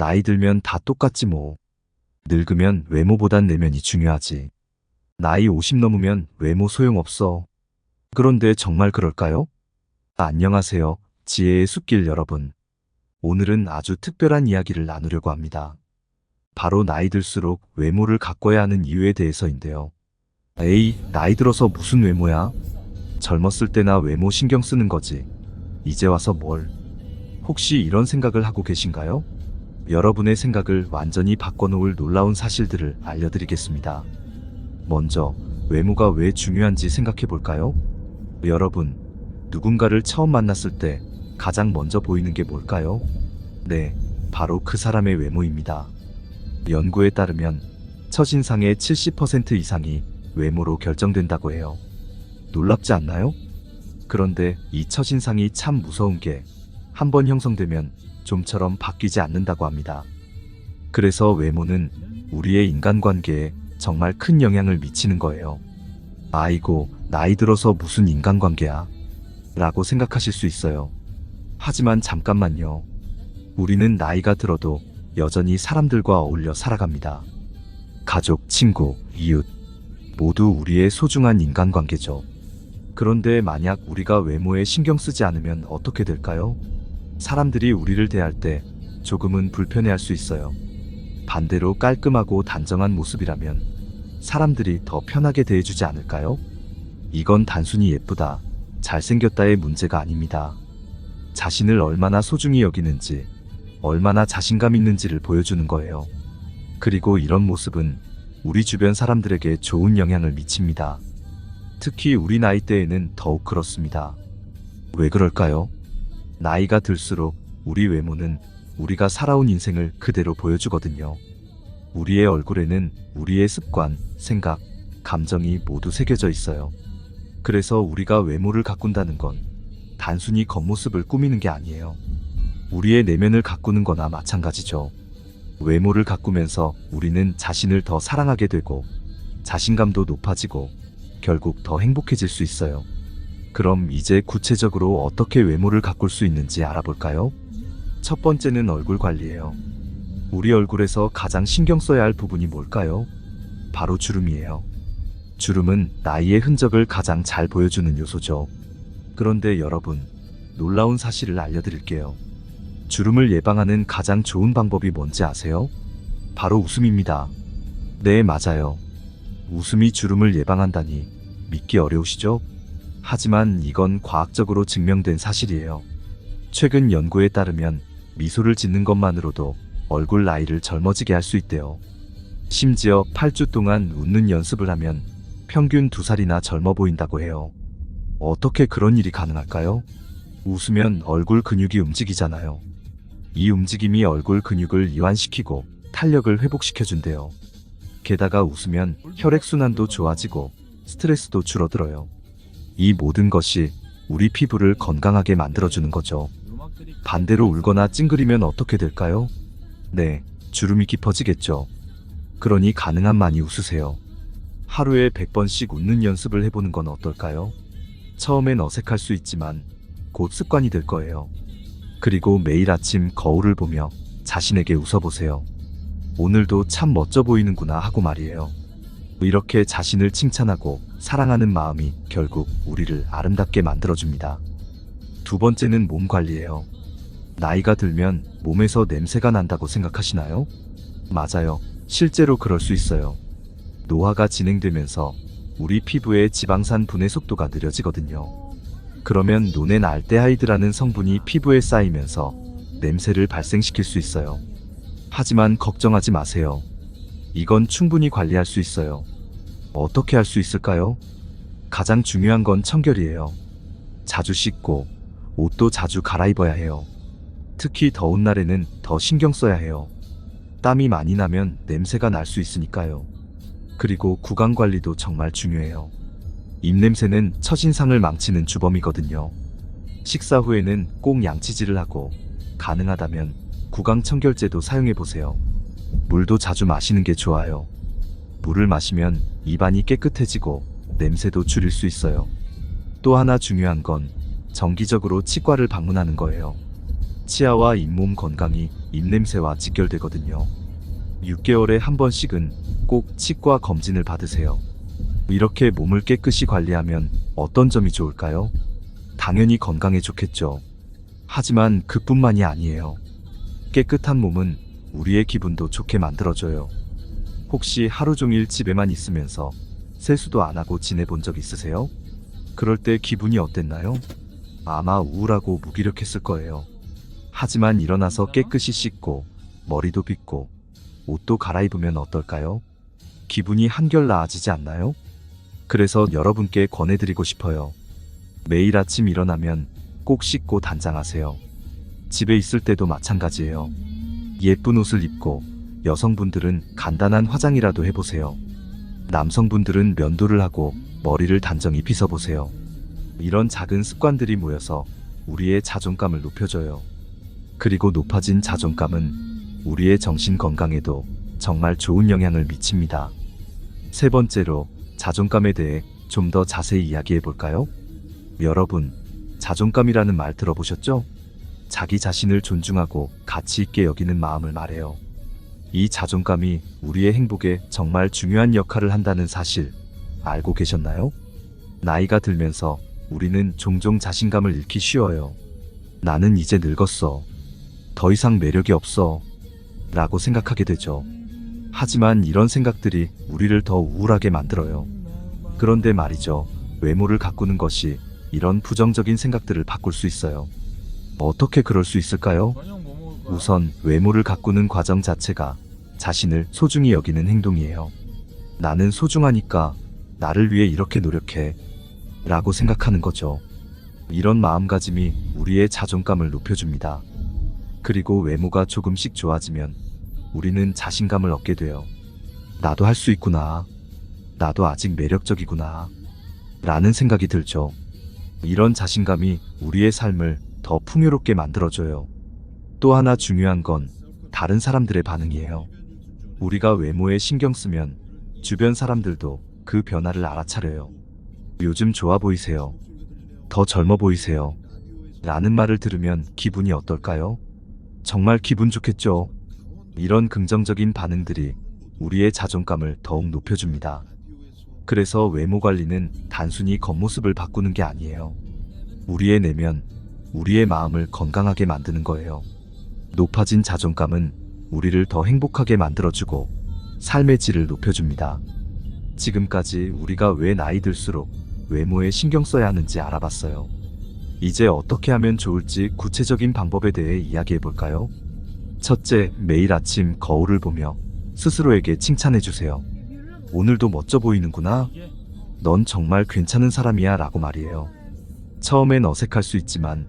나이 들면 다 똑같지 뭐. 늙으면 외모보단 내면이 중요하지. 나이 50 넘으면 외모 소용없어. 그런데 정말 그럴까요? 안녕하세요. 지혜의 숲길 여러분. 오늘은 아주 특별한 이야기를 나누려고 합니다. 바로 나이 들수록 외모를 가꿔야 하는 이유에 대해서인데요. 에이, 나이 들어서 무슨 외모야? 젊었을 때나 외모 신경 쓰는 거지. 이제 와서 뭘? 혹시 이런 생각을 하고 계신가요? 여러분의 생각을 완전히 바꿔놓을 놀라운 사실들을 알려드리겠습니다. 먼저, 외모가 왜 중요한지 생각해 볼까요? 여러분, 누군가를 처음 만났을 때 가장 먼저 보이는 게 뭘까요? 네, 바로 그 사람의 외모입니다. 연구에 따르면 첫인상의 70% 이상이 외모로 결정된다고 해요. 놀랍지 않나요? 그런데 이 첫인상이 참 무서운 게 한번 형성되면 좀처럼 바뀌지 않는다고 합니다. 그래서 외모는 우리의 인간관계에 정말 큰 영향을 미치는 거예요. 아이고, 나이 들어서 무슨 인간관계야? 라고 생각하실 수 있어요. 하지만 잠깐만요. 우리는 나이가 들어도 여전히 사람들과 어울려 살아갑니다. 가족, 친구, 이웃, 모두 우리의 소중한 인간관계죠. 그런데 만약 우리가 외모에 신경 쓰지 않으면 어떻게 될까요? 사람들이 우리를 대할 때 조금은 불편해할 수 있어요. 반대로 깔끔하고 단정한 모습이라면 사람들이 더 편하게 대해주지 않을까요? 이건 단순히 예쁘다, 잘생겼다의 문제가 아닙니다. 자신을 얼마나 소중히 여기는지, 얼마나 자신감 있는지를 보여주는 거예요. 그리고 이런 모습은 우리 주변 사람들에게 좋은 영향을 미칩니다. 특히 우리 나이대에는 더욱 그렇습니다. 왜 그럴까요? 나이가 들수록 우리 외모는 우리가 살아온 인생을 그대로 보여주거든요. 우리의 얼굴에는 우리의 습관, 생각, 감정이 모두 새겨져 있어요. 그래서 우리가 외모를 가꾼다는 건 단순히 겉모습을 꾸미는 게 아니에요. 우리의 내면을 가꾸는 거나 마찬가지죠. 외모를 가꾸면서 우리는 자신을 더 사랑하게 되고 자신감도 높아지고 결국 더 행복해질 수 있어요. 그럼 이제 구체적으로 어떻게 외모를 가꿀 수 있는지 알아볼까요? 첫 번째는 얼굴 관리예요. 우리 얼굴에서 가장 신경 써야 할 부분이 뭘까요? 바로 주름이에요. 주름은 나이의 흔적을 가장 잘 보여주는 요소죠. 그런데 여러분, 놀라운 사실을 알려드릴게요. 주름을 예방하는 가장 좋은 방법이 뭔지 아세요? 바로 웃음입니다. 네, 맞아요. 웃음이 주름을 예방한다니 믿기 어려우시죠? 하지만 이건 과학적으로 증명된 사실이에요. 최근 연구에 따르면 미소를 짓는 것만으로도 얼굴 나이를 젊어지게 할 수 있대요. 심지어 8주 동안 웃는 연습을 하면 평균 2살이나 젊어 보인다고 해요. 어떻게 그런 일이 가능할까요? 웃으면 얼굴 근육이 움직이잖아요. 이 움직임이 얼굴 근육을 이완시키고 탄력을 회복시켜준대요. 게다가 웃으면 혈액순환도 좋아지고 스트레스도 줄어들어요. 이 모든 것이 우리 피부를 건강하게 만들어주는 거죠. 반대로 울거나 찡그리면 어떻게 될까요? 네, 주름이 깊어지겠죠. 그러니 가능한 많이 웃으세요. 하루에 100번씩 웃는 연습을 해보는 건 어떨까요? 처음엔 어색할 수 있지만 곧 습관이 될 거예요. 그리고 매일 아침 거울을 보며 자신에게 웃어보세요. 오늘도 참 멋져 보이는구나 하고 말이에요. 이렇게 자신을 칭찬하고 사랑하는 마음이 결국 우리를 아름답게 만들어줍니다. 두 번째는 몸 관리예요. 나이가 들면 몸에서 냄새가 난다고 생각하시나요? 맞아요. 실제로 그럴 수 있어요. 노화가 진행되면서 우리 피부의 지방산 분해 속도가 느려지거든요. 그러면 노넨 알데하이드라는 성분이 피부에 쌓이면서 냄새를 발생시킬 수 있어요. 하지만 걱정하지 마세요. 이건 충분히 관리할 수 있어요. 어떻게 할 수 있을까요? 가장 중요한 건 청결이에요. 자주 씻고 옷도 자주 갈아입어야 해요. 특히 더운 날에는 더 신경 써야 해요. 땀이 많이 나면 냄새가 날 수 있으니까요. 그리고 구강 관리도 정말 중요해요. 입냄새는 첫인상을 망치는 주범이거든요. 식사 후에는 꼭 양치질을 하고 가능하다면 구강 청결제도 사용해보세요. 물도 자주 마시는 게 좋아요. 물을 마시면 입안이 깨끗해지고 냄새도 줄일 수 있어요. 또 하나 중요한 건 정기적으로 치과를 방문하는 거예요. 치아와 잇몸 건강이 입냄새와 직결되거든요. 6개월에 한 번씩은 꼭 치과 검진을 받으세요. 이렇게 몸을 깨끗이 관리하면 어떤 점이 좋을까요? 당연히 건강에 좋겠죠. 하지만 그뿐만이 아니에요. 깨끗한 몸은 우리의 기분도 좋게 만들어줘요. 혹시 하루 종일 집에만 있으면서 세수도 안 하고 지내본 적 있으세요? 그럴 때 기분이 어땠나요? 아마 우울하고 무기력했을 거예요. 하지만 일어나서 깨끗이 씻고 머리도 빗고 옷도 갈아입으면 어떨까요? 기분이 한결 나아지지 않나요? 그래서 여러분께 권해드리고 싶어요. 매일 아침 일어나면 꼭 씻고 단장하세요. 집에 있을 때도 마찬가지예요. 예쁜 옷을 입고 여성분들은 간단한 화장이라도 해보세요. 남성분들은 면도를 하고 머리를 단정히 빗어보세요. 이런 작은 습관들이 모여서 우리의 자존감을 높여줘요. 그리고 높아진 자존감은 우리의 정신 건강에도 정말 좋은 영향을 미칩니다. 세 번째로 자존감에 대해 좀 더 자세히 이야기해 볼까요? 여러분, 자존감이라는 말 들어보셨죠? 자기 자신을 존중하고 가치 있게 여기는 마음을 말해요. 이 자존감이 우리의 행복에 정말 중요한 역할을 한다는 사실 알고 계셨나요? 나이가 들면서 우리는 종종 자신감을 잃기 쉬워요. 나는 이제 늙었어. 더 이상 매력이 없어. 라고 생각하게 되죠. 하지만 이런 생각들이 우리를 더 우울하게 만들어요. 그런데 말이죠. 외모를 가꾸는 것이 이런 부정적인 생각들을 바꿀 수 있어요. 어떻게 그럴 수 있을까요? 우선 외모를 가꾸는 과정 자체가 자신을 소중히 여기는 행동이에요. 나는 소중하니까 나를 위해 이렇게 노력해 라고 생각하는 거죠. 이런 마음가짐이 우리의 자존감을 높여줍니다. 그리고 외모가 조금씩 좋아지면 우리는 자신감을 얻게 돼요. 나도 할 수 있구나. 나도 아직 매력적이구나. 라는 생각이 들죠. 이런 자신감이 우리의 삶을 더 풍요롭게 만들어줘요. 또 하나 중요한 건 다른 사람들의 반응이에요. 우리가 외모에 신경 쓰면 주변 사람들도 그 변화를 알아차려요. 요즘 좋아 보이세요. 더 젊어 보이세요. 라는 말을 들으면 기분이 어떨까요? 정말 기분 좋겠죠? 이런 긍정적인 반응들이 우리의 자존감을 더욱 높여줍니다. 그래서 외모 관리는 단순히 겉모습을 바꾸는 게 아니에요. 우리의 내면, 우리의 마음을 건강하게 만드는 거예요. 높아진 자존감은 우리를 더 행복하게 만들어주고 삶의 질을 높여줍니다. 지금까지 우리가 왜 나이 들수록 외모에 신경 써야 하는지 알아봤어요. 이제 어떻게 하면 좋을지 구체적인 방법에 대해 이야기해 볼까요? 첫째, 매일 아침 거울을 보며 스스로에게 칭찬해 주세요. 오늘도 멋져 보이는구나. 넌 정말 괜찮은 사람이야 라고 말이에요. 처음엔 어색할 수 있지만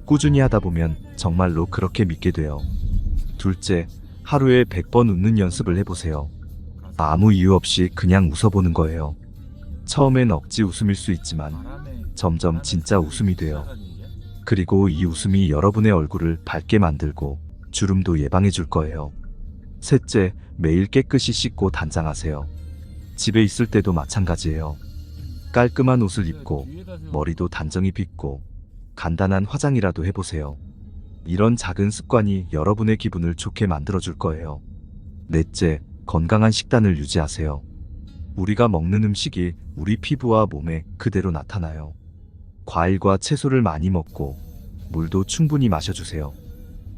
꾸준히 하다 보면 정말로 그렇게 믿게 돼요. 둘째, 하루에 100번 웃는 연습을 해보세요. 아무 이유 없이 그냥 웃어보는 거예요. 처음엔 억지 웃음일 수 있지만 점점 진짜 웃음이 돼요. 그리고 이 웃음이 여러분의 얼굴을 밝게 만들고 주름도 예방해 줄 거예요. 셋째, 매일 깨끗이 씻고 단장하세요. 집에 있을 때도 마찬가지예요. 깔끔한 옷을 입고 머리도 단정히 빗고 간단한 화장이라도 해보세요. 이런 작은 습관이 여러분의 기분을 좋게 만들어줄 거예요. 넷째, 건강한 식단을 유지하세요. 우리가 먹는 음식이 우리 피부와 몸에 그대로 나타나요. 과일과 채소를 많이 먹고 물도 충분히 마셔주세요.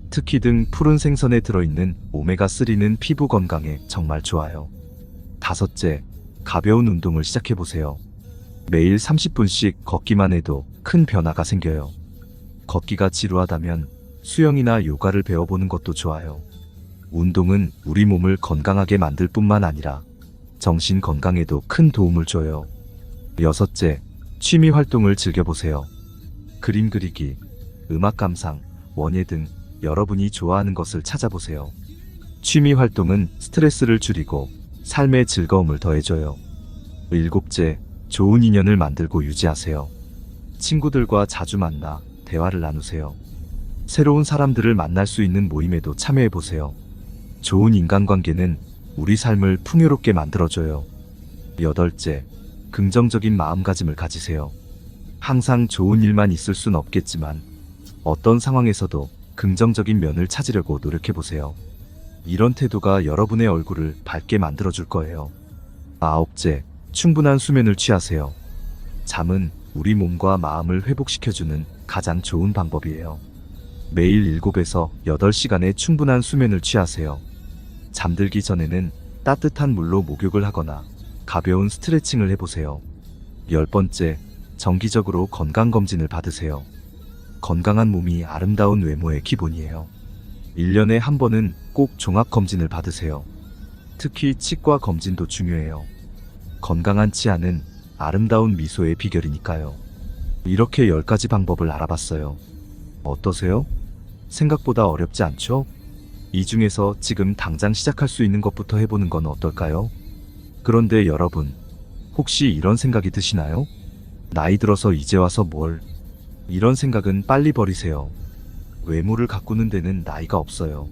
특히 등 푸른 생선에 들어있는 오메가3는 피부 건강에 정말 좋아요. 다섯째, 가벼운 운동을 시작해보세요. 매일 30분씩 걷기만 해도 큰 변화가 생겨요. 걷기가 지루하다면 수영이나 요가를 배워보는 것도 좋아요. 운동은 우리 몸을 건강하게 만들 뿐만 아니라 정신 건강에도 큰 도움을 줘요. 여섯째, 취미 활동을 즐겨보세요. 그림 그리기, 음악 감상, 원예 등 여러분이 좋아하는 것을 찾아보세요. 취미 활동은 스트레스를 줄이고 삶의 즐거움을 더해줘요. 일곱째, 좋은 인연을 만들고 유지하세요. 친구들과 자주 만나 대화를 나누세요. 새로운 사람들을 만날 수 있는 모임에도 참여해보세요. 좋은 인간관계는 우리 삶을 풍요롭게 만들어줘요. 여덟째, 긍정적인 마음가짐을 가지세요. 항상 좋은 일만 있을 순 없겠지만 어떤 상황에서도 긍정적인 면을 찾으려고 노력해보세요. 이런 태도가 여러분의 얼굴을 밝게 만들어줄 거예요. 아홉째, 충분한 수면을 취하세요. 잠은 우리 몸과 마음을 회복시켜주는 가장 좋은 방법이에요. 매일 7에서 8시간의 충분한 수면을 취하세요. 잠들기 전에는 따뜻한 물로 목욕을 하거나 가벼운 스트레칭을 해보세요. 10번째, 정기적으로 건강검진을 받으세요. 건강한 몸이 아름다운 외모의 기본이에요. 1년에 한 번은 꼭 종합검진을 받으세요. 특히 치과 검진도 중요해요. 건강한 치아는 아름다운 미소의 비결이니까요. 이렇게 10가지 방법을 알아봤어요. 어떠세요? 생각보다 어렵지 않죠? 이 중에서 지금 당장 시작할 수 있는 것부터 해보는 건 어떨까요? 그런데 여러분, 혹시 이런 생각이 드시나요? 나이 들어서 이제 와서 뭘? 이런 생각은 빨리 버리세요. 외모를 가꾸는 데는 나이가 없어요.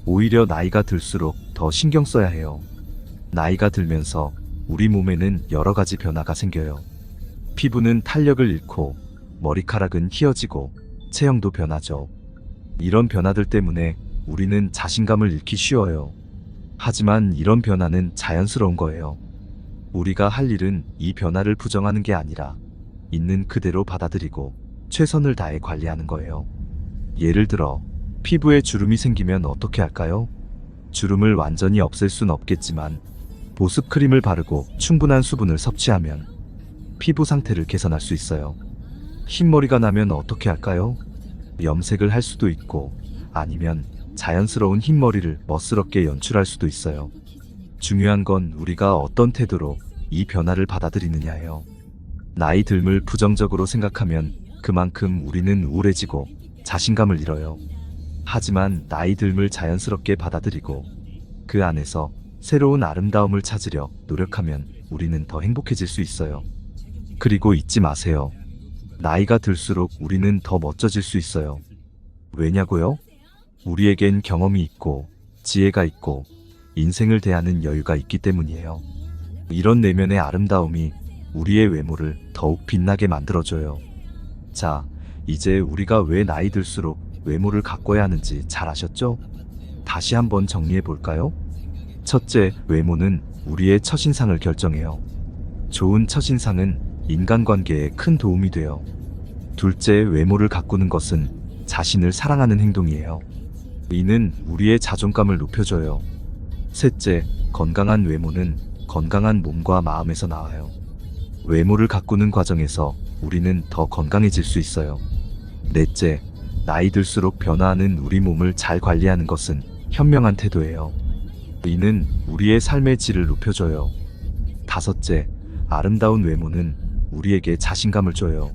오히려 나이가 들수록 더 신경 써야 해요. 나이가 들면서 우리 몸에는 여러 가지 변화가 생겨요. 피부는 탄력을 잃고 머리카락은 휘어지고 체형도 변하죠. 이런 변화들 때문에 우리는 자신감을 잃기 쉬워요. 하지만 이런 변화는 자연스러운 거예요. 우리가 할 일은 이 변화를 부정하는 게 아니라 있는 그대로 받아들이고 최선을 다해 관리하는 거예요. 예를 들어 피부에 주름이 생기면 어떻게 할까요? 주름을 완전히 없앨 순 없겠지만 보습 크림을 바르고 충분한 수분을 섭취하면 피부 상태를 개선할 수 있어요. 흰머리가 나면 어떻게 할까요? 염색을 할 수도 있고 아니면 자연스러운 흰머리를 멋스럽게 연출할 수도 있어요. 중요한 건 우리가 어떤 태도로 이 변화를 받아들이느냐예요. 나이 듦을 부정적으로 생각하면 그만큼 우리는 우울해지고 자신감을 잃어요. 하지만 나이 듦을 자연스럽게 받아들이고 그 안에서 새로운 아름다움을 찾으려 노력하면 우리는 더 행복해질 수 있어요. 그리고 잊지 마세요. 나이가 들수록 우리는 더 멋져질 수 있어요. 왜냐고요? 우리에겐 경험이 있고 지혜가 있고 인생을 대하는 여유가 있기 때문이에요. 이런 내면의 아름다움이 우리의 외모를 더욱 빛나게 만들어줘요. 자, 이제 우리가 왜 나이 들수록 외모를 가꿔야 하는지 잘 아셨죠? 다시 한번 정리해 볼까요? 첫째, 외모는 우리의 첫인상을 결정해요. 좋은 첫인상은 인간관계에 큰 도움이 돼요. 둘째, 외모를 가꾸는 것은 자신을 사랑하는 행동이에요. 이는 우리의 자존감을 높여줘요. 셋째, 건강한 외모는 건강한 몸과 마음에서 나와요. 외모를 가꾸는 과정에서 우리는 더 건강해질 수 있어요. 넷째, 나이 들수록 변화하는 우리 몸을 잘 관리하는 것은 현명한 태도예요. 이는 우리의 삶의 질을 높여줘요. 다섯째, 아름다운 외모는 우리에게 자신감을 줘요.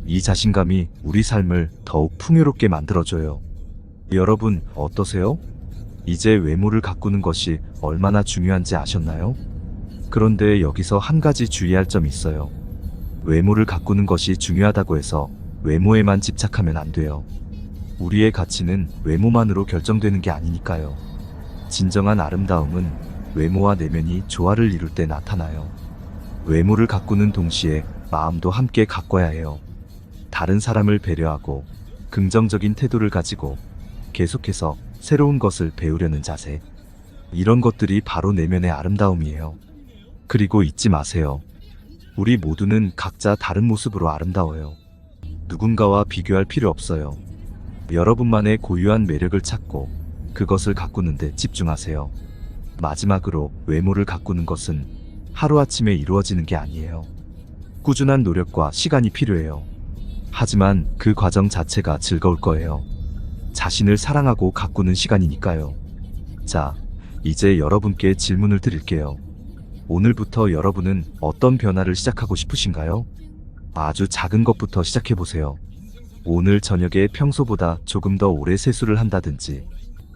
이 자신감이 우리 삶을 더욱 풍요롭게 만들어줘요. 여러분, 어떠세요? 이제 외모를 가꾸는 것이 얼마나 중요한지 아셨나요? 그런데 여기서 한 가지 주의할 점이 있어요. 외모를 가꾸는 것이 중요하다고 해서 외모에만 집착하면 안 돼요. 우리의 가치는 외모만으로 결정되는 게 아니니까요. 진정한 아름다움은 외모와 내면이 조화를 이룰 때 나타나요. 외모를 가꾸는 동시에 마음도 함께 가꿔야 해요. 다른 사람을 배려하고 긍정적인 태도를 가지고 계속해서 새로운 것을 배우려는 자세. 이런 것들이 바로 내면의 아름다움이에요. 그리고 잊지 마세요. 우리 모두는 각자 다른 모습으로 아름다워요. 누군가와 비교할 필요 없어요. 여러분만의 고유한 매력을 찾고 그것을 가꾸는 데 집중하세요. 마지막으로 외모를 가꾸는 것은 하루아침에 이루어지는 게 아니에요. 꾸준한 노력과 시간이 필요해요. 하지만 그 과정 자체가 즐거울 거예요. 자신을 사랑하고 가꾸는 시간이니까요. 자, 이제 여러분께 질문을 드릴게요. 오늘부터 여러분은 어떤 변화를 시작하고 싶으신가요? 아주 작은 것부터 시작해보세요. 오늘 저녁에 평소보다 조금 더 오래 세수를 한다든지,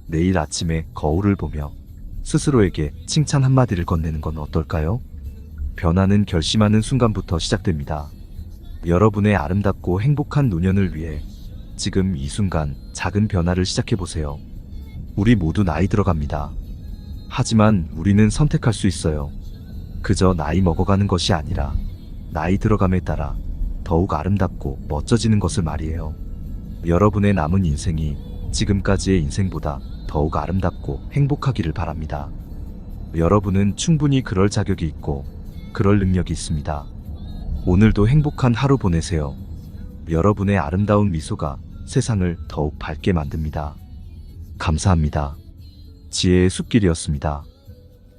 내일 아침에 거울을 보며 스스로에게 칭찬 한마디를 건네는 건 어떨까요? 변화는 결심하는 순간부터 시작됩니다. 여러분의 아름답고 행복한 노년을 위해 지금 이 순간 작은 변화를 시작해보세요. 우리 모두 나이 들어갑니다. 하지만 우리는 선택할 수 있어요. 그저 나이 먹어가는 것이 아니라 나이 들어감에 따라 더욱 아름답고 멋져지는 것을 말이에요. 여러분의 남은 인생이 지금까지의 인생보다 더욱 아름답고 행복하기를 바랍니다. 여러분은 충분히 그럴 자격이 있고 그럴 능력이 있습니다. 오늘도 행복한 하루 보내세요. 여러분의 아름다운 미소가 세상을 더욱 밝게 만듭니다. 감사합니다. 지혜의 숲길이었습니다.